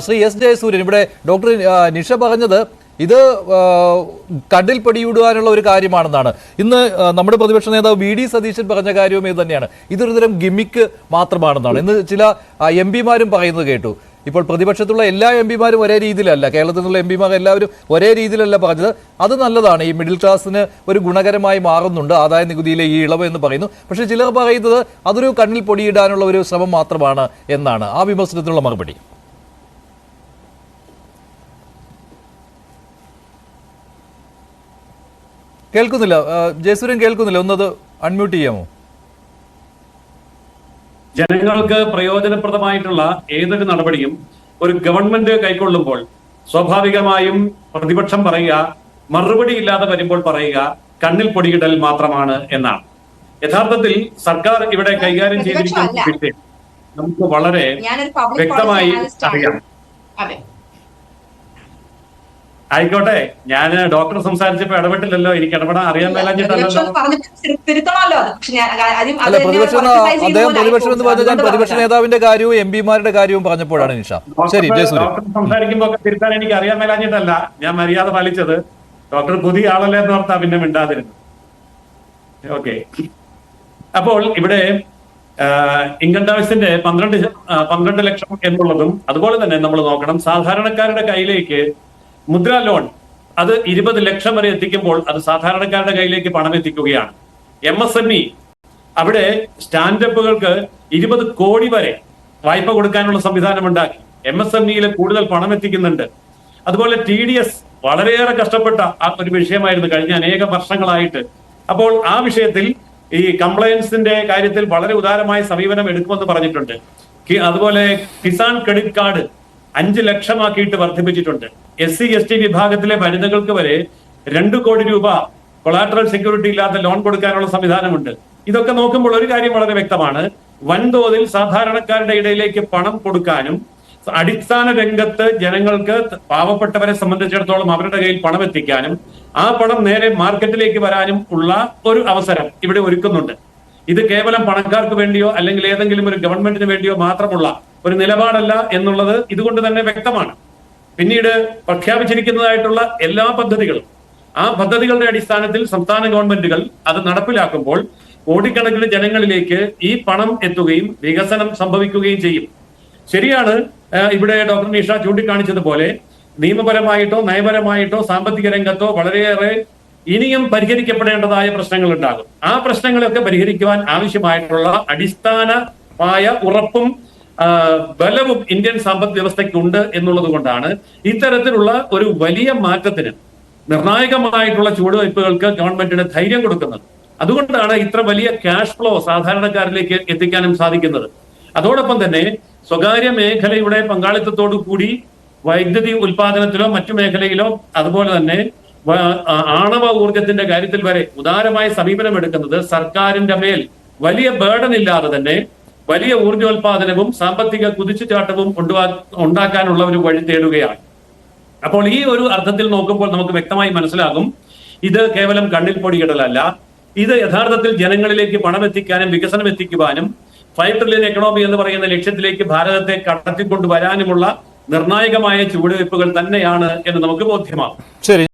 Shri S Jayasuryan, ഇവിടെ doctor Nisha പറഞ്ഞത് ഇത് കണ്ണിൽ പൊടിയിടുവാനുള്ള ഒരു കാര്യമാണെന്നാണ്. ഇന്ന് നമ്മുടെ പ്രതിപക്ഷ നേതാവ് വി.ഡി. സതീശൻ പറഞ്ഞ കാര്യവും ഇത് തന്നെയാണ്. ഇതൊരു തരം ഗിമ്മിക്ക് മാത്രമാണെന്നാണ് ഇന്ന് ചില എം.പിമാരും പറയുന്നത് കേട്ടു. ഇപ്പോൾ പ്രതിപക്ഷത്തുള്ള എല്ലാ എം.പിമാരും ഒരേ രീതിയിലല്ല, കേരളത്തിൽ നിന്നുള്ള എം.പിമാർ എല്ലാവരും ഒരേ രീതിയിലല്ല പറഞ്ഞത്. അത് നല്ലതാണ്, ഈ മിഡിൽ ക്ലാസ്സിന് ഒരു ഗുണകരമായി മാറുന്നുണ്ട് ആദായ നികുതിയിലെ ഈ ഇളവ് എന്ന് പറയുന്നു. പക്ഷേ ചിലർ പറയുന്നത് അതൊരു കണ്ണിൽ പൊടിയിടാനുള്ള ഒരു ശ്രമം മാത്രമാണ് എന്നാണ്. ആ വിമർശനത്തിനുള്ള മറുപടി. കേൾക്കുന്നില്ല ജയസൂര്യൻ, കേൾക്കുന്നില്ല, ഒന്നത് അൺമ്യൂട്ട് ചെയ്യാമോ? ജനങ്ങൾക്ക് പ്രയോജനപ്രദമായിട്ടുള്ള ഏതൊരു നടപടിയും ഒരു ഗവൺമെന്റ് കൈക്കൊള്ളുമ്പോൾ സ്വാഭാവികമായും പ്രതിപക്ഷം പറയുക, മറുപടി ഇല്ലാതെ വരുമ്പോൾ പറയുക കണ്ണിൽ പൊടിയിടൽ മാത്രമാണ് എന്നാണ്. യഥാർത്ഥത്തിൽ സർക്കാർ ഇവിടെ കൈകാര്യം ചെയ്തിരിക്കുന്ന വിഷയം നമുക്ക് വളരെ വ്യക്തമായി അറിയാം. ആയിക്കോട്ടെ, ഞാൻ ഡോക്ടർ സംസാരിച്ചപ്പോ ഇടപെട്ടില്ലല്ലോ, എനിക്ക് ഇടപെടാൻ അറിയാൻ മേലാഞ്ഞിട്ടല്ലോ. പ്രതിപക്ഷ നേതാവിന്റെ കാര്യവും എം.പിമാരുടെ കാര്യവും പറഞ്ഞപ്പോഴാണ് നിഷ. ശരി, ഡോക്ടർ സംസാരിക്കുമ്പോ ഒക്കെ തിരുത്താൻ എനിക്ക് അറിയാൻ മേലാഞ്ഞിട്ടല്ല ഞാൻ മര്യാദ പാലിച്ചത്. ഡോക്ടർ പുതിയ ആളല്ലേ എന്ന് ഓർത്താ പിന്നെ മിണ്ടാതിരുന്നു. ഓക്കെ, അപ്പോൾ ഇവിടെ ഇൻകം ടാക്സിന്റെ 12 ലക്ഷം എന്നുള്ളതും അതുപോലെ തന്നെ നമ്മൾ നോക്കണം. സാധാരണക്കാരുടെ കയ്യിലേക്ക് മുദ്രാ ലോൺ അത് 20 ലക്ഷം വരെ എത്തിക്കുമ്പോൾ അത് സാധാരണക്കാരുടെ കയ്യിലേക്ക് പണം എത്തിക്കുകയാണ്. MSME അവിടെ സ്റ്റാൻഡപ്പുകൾക്ക് 20 കോടി വരെ വായ്പ കൊടുക്കാനുള്ള സംവിധാനം ഉണ്ടാക്കി. MSMEയിൽ കൂടുതൽ പണം എത്തിക്കുന്നുണ്ട്. അതുപോലെ TDS വളരെയേറെ കഷ്ടപ്പെട്ട ഒരു വിഷയമായിരുന്നു കഴിഞ്ഞ അനേക വർഷങ്ങളായിട്ട്. അപ്പോൾ ആ വിഷയത്തിൽ ഈ കംപ്ലയൻസിന്റെ കാര്യത്തിൽ വളരെ ഉദാരമായ സമീപനം എടുക്കുമെന്ന് പറഞ്ഞിട്ടുണ്ട്. അതുപോലെ കിസാൻ ക്രെഡിറ്റ് കാർഡ് 5 ലക്ഷമാക്കിയിട്ട് വർദ്ധിപ്പിച്ചിട്ടുണ്ട്. SC/ST വിഭാഗത്തിലെ വനിതകൾക്ക് വരെ 2 കോടി രൂപ കൊളാറ്ററൽ സെക്യൂരിറ്റി ഇല്ലാത്ത ലോൺ കൊടുക്കാനുള്ള സംവിധാനമുണ്ട്. ഇതൊക്കെ നോക്കുമ്പോൾ ഒരു കാര്യം വളരെ വ്യക്തമാണ്. വൻതോതിൽ സാധാരണക്കാരുടെ ഇടയിലേക്ക് പണം കൊടുക്കാനും അടിസ്ഥാന രംഗത്ത് ജനങ്ങൾക്ക്, പാവപ്പെട്ടവരെ സംബന്ധിച്ചിടത്തോളം അവരുടെ കയ്യിൽ പണം എത്തിക്കാനും ആ പണം നേരെ മാർക്കറ്റിലേക്ക് വരാനും ഉള്ള ഒരു അവസരം ഇവിടെ ഒരുക്കുന്നുണ്ട്. ഇത് കേവലം പണക്കാർക്ക് വേണ്ടിയോ അല്ലെങ്കിൽ ഏതെങ്കിലും ഒരു ഗവൺമെന്റിന് വേണ്ടിയോ മാത്രമുള്ള ഒരു നിലപാടല്ല എന്നുള്ളത് ഇതുകൊണ്ട് തന്നെ വ്യക്തമാണ്. പിന്നീട് പ്രഖ്യാപിച്ചിരിക്കുന്നതായിട്ടുള്ള എല്ലാ പദ്ധതികളും, ആ പദ്ധതികളുടെ അടിസ്ഥാനത്തിൽ സംസ്ഥാന ഗവൺമെന്റുകൾ അത് നടപ്പിലാക്കുമ്പോൾ കോടിക്കണക്കിന് ജനങ്ങളിലേക്ക് ഈ പണം എത്തുകയും വികസനം സംഭവിക്കുകയും ചെയ്യും. ശരിയാണ്, ഇവിടെ ഡോക്ടർ നിഷ ചൂണ്ടിക്കാണിച്ചതുപോലെ നിയമപരമായിട്ടോ നയപരമായിട്ടോ സാമ്പത്തിക രംഗത്തോ വളരെയേറെ ഇനിയും പരിഹരിക്കപ്പെടേണ്ടതായ പ്രശ്നങ്ങൾ ഉണ്ടാകും. ആ പ്രശ്നങ്ങളൊക്കെ പരിഹരിക്കുവാൻ ആവശ്യമായിട്ടുള്ള അടിസ്ഥാനമായ ഉറപ്പും ബലവും ഇന്ത്യൻ സമ്പദ് വ്യവസ്ഥയ്ക്കുണ്ട് എന്നുള്ളത് കൊണ്ടാണ് ഇത്തരത്തിലുള്ള ഒരു വലിയ മാറ്റത്തിന്, നിർണായകമായിട്ടുള്ള ചുവടുവയ്പ്പുകൾക്ക് ഗവൺമെന്റിന് ധൈര്യം കൊടുക്കുന്നത്. അതുകൊണ്ടാണ് ഇത്ര വലിയ ക്യാഷ് ഫ്ലോ സാധാരണക്കാരിലേക്ക് എത്തിക്കാനും സാധിക്കുന്നത്. അതോടൊപ്പം തന്നെ സ്വകാര്യ മേഖലയുടെ പങ്കാളിത്തത്തോടു കൂടി വൈദ്യുതി ഉൽപാദനത്തിലോ മറ്റു മേഖലയിലോ അതുപോലെ തന്നെ ആണവ ഊർജത്തിന്റെ കാര്യത്തിൽ വരെ ഉദാരമായ സമീപനം എടുക്കുന്നത് സർക്കാരിന്റെ മേൽ വലിയ ബേർഡൻ ഇല്ലാതെ തന്നെ വലിയ ഊർജോൽപാദനവും സാമ്പത്തിക കുതിച്ചുചാട്ടവും ഉണ്ടാക്കാനുള്ള ഒരു വഴി തേടുകയാണ്. അപ്പോൾ ഈ ഒരു അർത്ഥത്തിൽ നോക്കുമ്പോൾ നമുക്ക് വ്യക്തമായി മനസ്സിലാകും, ഇത് കേവലം കണ്ണിൽ പൊടിയിടലല്ല, ഇത് യഥാർത്ഥത്തിൽ ജനങ്ങളിലേക്ക് പണം എത്തിക്കാനും വികസനം എത്തിക്കുവാനും 5 ട്രില്യൺ എക്കണോമി എന്ന് പറയുന്ന ലക്ഷ്യത്തിലേക്ക് ഭാരതത്തെ കടത്തിക്കൊണ്ടുവരാനുമുള്ള നിർണായകമായ ചുവടുവയ്പ്പുകൾ തന്നെയാണ് എന്ന് നമുക്ക് ബോധ്യമാകും. ശരി.